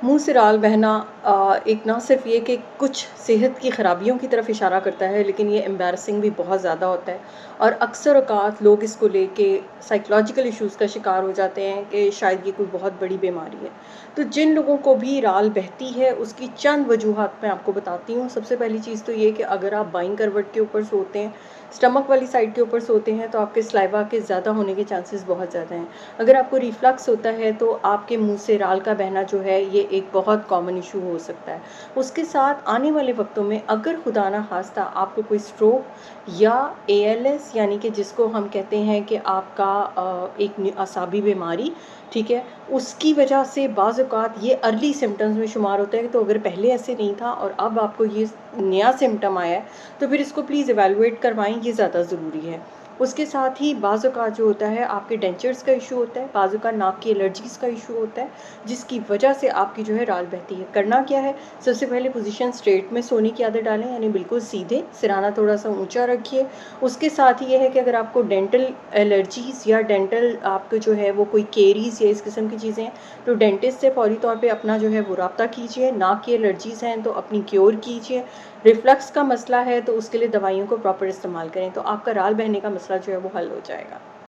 मुँह से राल बहना एक ना सिर्फ़ ये कि कुछ सेहत की ख़राबियों की तरफ इशारा करता है, लेकिन ये एम्बैरेसिंग भी बहुत ज़्यादा होता है और अक्सर औक़ात लोग इसको लेके साइकोलॉजिकल इश्यूज़ का शिकार हो जाते हैं कि शायद ये कोई बहुत बड़ी बीमारी है। तो जिन लोगों को भी राल बहती है, उसकी चंद वजूहात मैं आपको बताती हूँ। सबसे पहली चीज़ तो ये कि अगर आप बाईं करवट के ऊपर सोते हैं, स्टमक वाली साइड के ऊपर सोते हैं, तो आपके सलाइवा के ज़्यादा होने के चांसेस बहुत ज़्यादा हैं। अगर आपको रिफ्लक्स होता है तो आपके मुँह से राल का बहना जो है ये एक बहुत कॉमन इशू हो सकता है। उसके साथ आने वाले वक़्तों में अगर खुदा ना ख़ास्ता आपको कोई स्ट्रोक या एएलएस यानी कि जिसको हम कहते हैं कि आपका एक असाबी बीमारी, ठीक है? उसकी वजह से बाज़ औक़ात ये अर्ली सिम्पटम्स में शुमार होता है। तो अगर पहले ऐसे नहीं था और अब आपको ये नया सिम्पटम आया है, तो फिर इसको प्लीज़ इवैल्यूएट करवाएँ, ये ज़्यादा ज़रूरी है। उसके साथ ही बाज़ औक़ात जो होता है आपके डेंचर्स का इश्यू होता है, बाज़ औक़ात नाक की एलर्जीज़ का इश्यू होता है, जिसकी वजह से आपकी जो है राल बहती है। करना क्या है, सबसे पहले पोज़ीशन स्ट्रेट में सोने की आदत डालें, यानी बिल्कुल सीधे, सिरहाना थोड़ा-सा ऊँचा रखिए। उसके साथ ही ये है कि अगर आपको डेंटल एलर्जीज़ या डेंटल आपको जो है वो कोई केरीज़ या इस किस्म की चीज़ें हैं, तो डेंटिस्ट से फ़ौरी तौर पे अपना जो है वो राब्ता कीजिए। नाक की एलर्जीज़ हैं तो अपनी क्योर कीजिए। रिफ्लक्स का मसला है तो उसके लिए दवाइयों को प्रॉपर इस्तेमाल करें, तो आपका राल बहने का मसला जो है वो हल हो जाएगा।